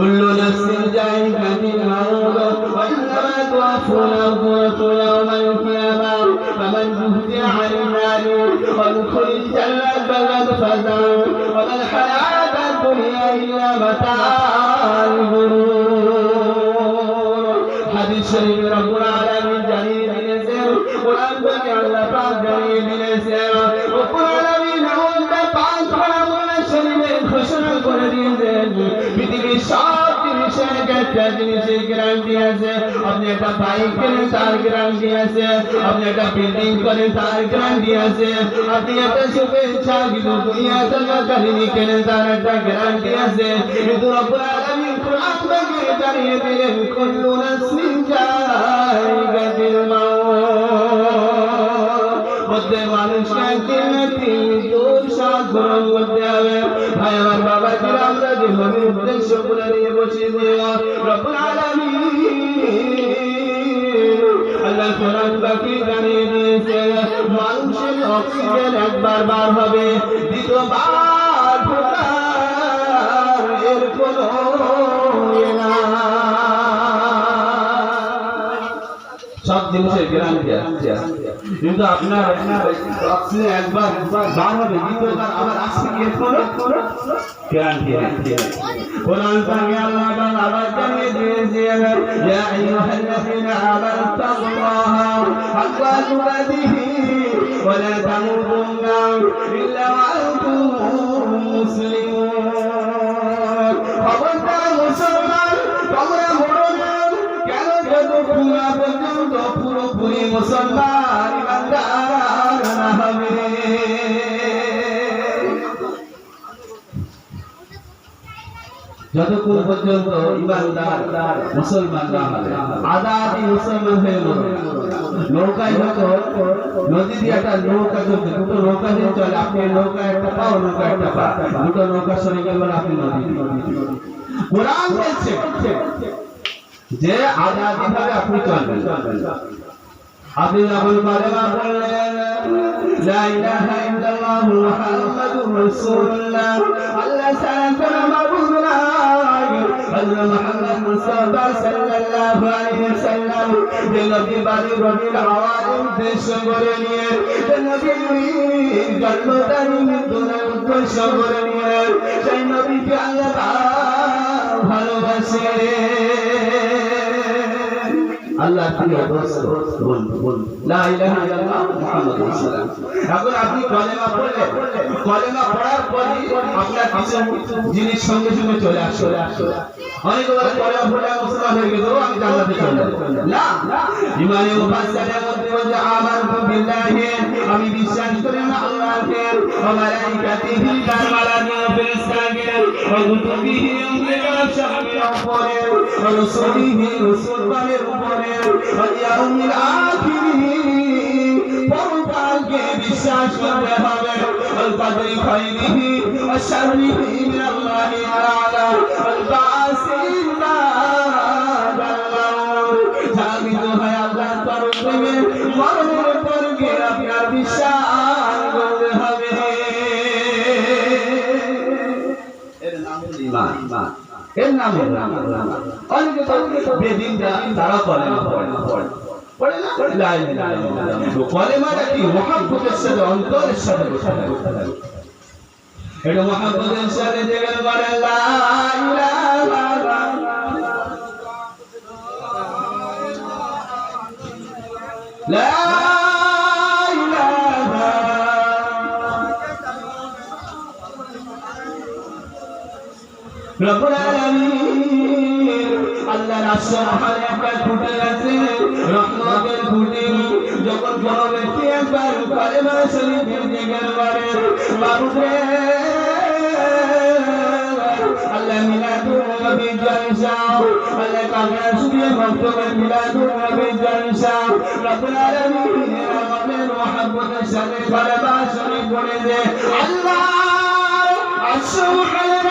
كل نفس ذائقة الموت وإنما توفون أجوركم يوم القيامة فمن زحزح عن النار وادخل الجنة فقد فاز وما الحياة الدنيا إلا متاع الغرور حديث شريف رب العالمين جليل بنزل قرآن بني الله پاک جليل بنزل رب العالمين أول পাঁচ ঘোড়া শরীরে ঘোষণা করে দিয়েছেন পৃথিবীর সব জিনিসের একটা জিনিসের গ্যারান্টি আছে আপনি একটা বাইক কেনেন তার গ্যারান্টি আছে আপনি একটা বিল্ডিং করেন তার গ্যারান্টি আছে আপনি একটা শুভেচ্ছা কিন্তু দুনিয়া চলাকালীন কেনেন তার একটা গ্যারান্টি আছে কিন্তু রব্বুল আলামিন কোরআন থেকে জানিয়ে দিলেন কুল্লু নাফসিন যায়িকাতুল মাউত মধ্যে মানুষকে একদিন গ্রহণ করতে হবে ভাই আমার বাবা জিরা আমরা যে নবীর উদ্দেশ্য করে নিয়ে বসে রব্বুল আলামিন আল্লাহ কোরআন বাকি জানিয়ে দিয়েছে মানুষের অক্সিজেন একবার বার হবে দ্বিতীয়বার ঢোকার এর কোনো সব জিনিসের গ্যারান্টি আছে কিন্তু আপনার অক্সিজেন একবার বার হবে দ্বিতীয়বার আবার আসছে কি কোনো গ্যারান্টি নেই কোরআন পাকে আল্লাহ তাআলা আবার জানিয়ে দিয়েছেন ইয়া আইয়ুহাল্লাযীনা আমানু তাকুল্লাহা হাক্কা তুকাতিহি ওয়া লা তামুতুন্না ইল্লা ওয়া আনতুম মুসলিমুন খবরদার মুসলমান তোমরা মরো না কেন যতক্ষণ পর্যন্ত পুরোপুরি মুসলমান ইমানদার না হবে যতক্ষণ পর্যন্ত ইমানদার মুসলমান না হবে আধা আধি মুসলমান হয়ে মরবে নৌকায় যখন নদী দিয়ে একটা নৌকা চলছে দুটো নৌকা দিয়ে চলে আপনি নৌকা একটা পাও নৌকা একটা পা দুটো নৌকা সরে গেল আপনি নদী কোরআন বলছে যে আধা আধি ভাবে আপনি চলবেন আপনি যখন কালেমা পড়লেন লা ইলাহা ইল্লাল্লাহ মুহাম্মাদুর রাসূলুল্লাহ আল্লাহ ছাড়া কোনো মাবুদ নাই হযরত মুহাম্মদ মুস্তাফা সাল্লাল্লাহু আলাইহি ওয়াসাল্লাম যে নবী বাড়ি রবির আওয়াজ উদ্দেশ্য করে নিয়ে যে নবীর জন্মদানি মৃত্যুর উদ্দেশ্য করে নিয়ে সেই নবীকে আল্লাহ ভালোবাসে আল্লাহ প্রিয় দোস্ত বন্ধু লা ইলাহা ইল্লাল্লাহ মুহাম্মাদুর রাসূলুল্লাহ এখন আপনি কলেমা পড়লেন কলেমা পড়ার পরই আপনার কিছু জিনিস সঙ্গে সঙ্গে চলে আসে অনেক বলে কলেমা পড়লে মুসলমান হয়ে গেল আমি জান্নাতে চলে যাব না ইমানে মুফাসসারের মধ্যে বলে আমানতু বিল্লাহি আমি বিশ্বাস করি আল্লাহকে ওয়া মালাইকাতিহি তার মালাকে ফেরেশতাকে ওয়া কুতুবিহি ওয়া শামিলের উপরে ওয়া রাসূলিহি রাসূলের উপরে ইয়াউমিল আখিরি পরকালকে বিশ্বাস করতে হবে আল কদরি খাইরিহি ওয়া শাররিহি মিনাল্লাহি তাআলা আল বাসিল বাদাল্লাহ জামিদ হয় আল্লাহর তরফ থেকে মরণের পর কে আপনার বিশ্বাস করতে হবে এর নাম ঈমান এর নাম অনেকে বেদিন তারা কলেমা পড়ে পড়ে না লা ইলাহা ইল্লাল্লাহ কলেমাটা কি মুহাব্বতের সাথে অন্তরের সাথে করতে হবে এটা মুহাব্বতের সাথে যেখানে বলে লা ইলাহা লা রব্বুল আলামিন আল্লাহর আসমানে একটা খুঁটি আছে রহমতের খুঁটি যখন কোনো ব্যক্তি একবার কালেমা শরীফ জিকির করে বাবুরে আল্লাহ মিলাদুন নবী জলসা আল্লাহ কামরা শুয়ে বক্তব্য মিলাদুন নবী জলসা রব্বুল আলামিন আমাদের মুহাব্বতের সাথে কালেমা শরীফ পড়ে যে আল্লাহ আসমানে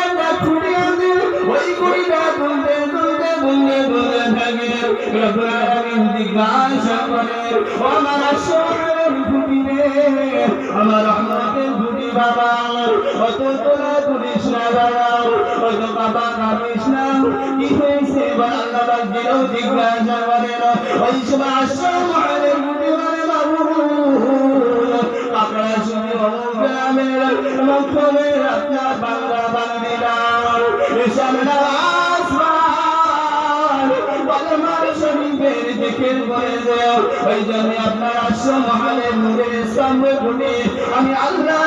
খুঁটি আছে ওই খুঁটিটা বলতে থাকে রব্বুল আলামিন জিজ্ঞাসা করে ও আমার সোহারের ভূমিরে আমার রহমতের ভূমি বাবা অত তোলা তুলিস না বাবা অত বাবা কামিস না কি হয়েছে আল্লাহ পাক দিলেও জিজ্ঞাসা করে ওই সময় সোহারের ভূমি মানে বাবু আপনারা শুনে গ্রামের মক্ষমের আপনার বাংলা বান্দিরা সামনে আসমান কলমার শরীফের জিকির করে দেও ওই জন্য আপনার মহানের নূরের স্তম্ভ গুলি আমি আল্লাহ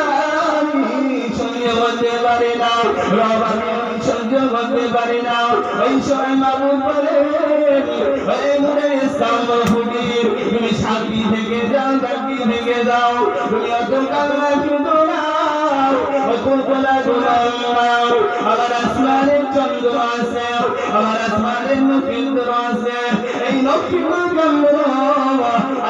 সহ্য করতে পারি না রব আমি সহ্য করতে পারি না ওই সময় মাবুদ বলে ওই নূরের স্তম্ভ গুলি তুমি সাক্ষী থেকে যাও সাক্ষী থেকে যাও তুমি অত কালমা শুধু না আমার আসমানের চন্দ্র আছে আমার আসমানের নক্ষত্র আছে এই নক্ষত্র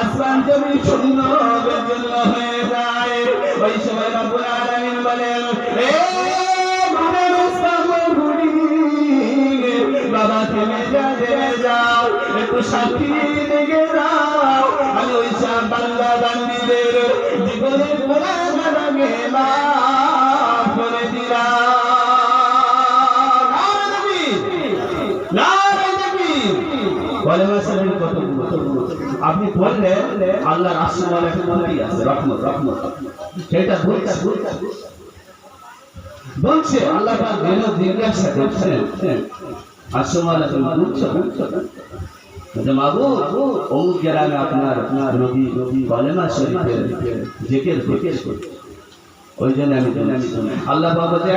আসমান জমি শূন্য বিচ্ছিন্ন হয়ে যায় ওই সময় রব্বুল আলামিন বলেন বাবা থেমে যাও একটু সাক্ষী লেগে যাও আমি ওই সব বান্দা বান্দীদের জীবনের গুনাহগারকে মাফ করে দিলাম আপনি বললেন আল্লাহর আসমানে একটা নদী আছে রহমত রহমত সেটা বলছে আল্লাহ পাক যেন জিজ্ঞাসা করছেন আসমানে তুমি বুঝছো মাবুদ অমুক গ্রামে আপনার নবী কলেমা শরীফের জিকির করছে ওই জন্য আমি আল্লাহ পাক বলছে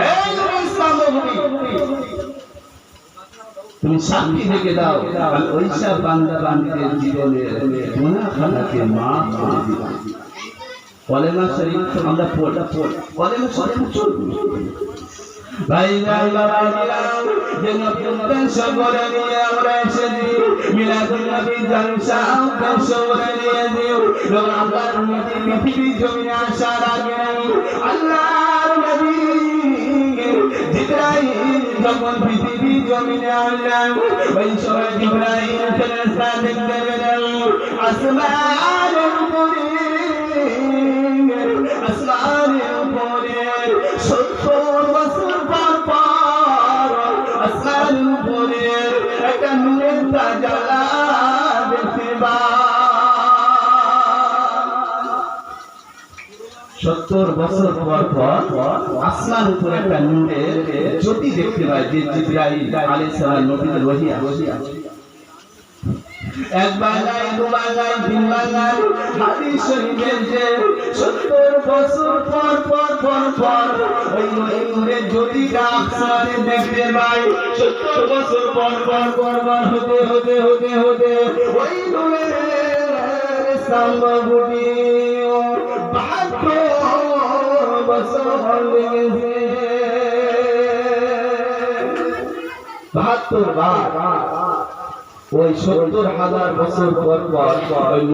তুমি সাক্ষী থেকে দাও আমি ওই সব বান্দা বান্দীদের জীবনের গুনাহ খাতাকে মাফ করে দিলাম কলেমা শরীফ আমরা কলেমা শরীফ ভাই ভাই বাবা দিলাম যে নতুন সবরে নিয়ে আমরা এসেছি মিলাদুন নবী জলসা সবরে নিয়ে দিও যখন আল্লাহর নবী পৃথিবী জমিনে আসার আগে আল্লাহর নবী জিবরাইল যখন পৃথিবী জমিনে আসলেন ওই সময় জিবরাইল ফেরেশতা দেখতে পেলেন আসমানের উপরে 70 বছর পর আসমানের উপরে একটা নূরের তাজালা দেখতে পায় 70 বছর পর আসমান উপরে একটা নূরের জ্যোতি দেখতে পায় যে জিবরাইল আলাইহিস সালাম নবীর ওহী আছে একবার নাই দুবার নাই তিনবার নাই হাদিস শরীফে যে 70 বছর পর ওই নূরের জ্যোতিটা আসমানে দেখতে পায় 70 বছর পর হতে ওই নূরের স্তম্ভগুলি 72 বছর হয়ে গেছে 72 বার ওই 70,000 বছর পর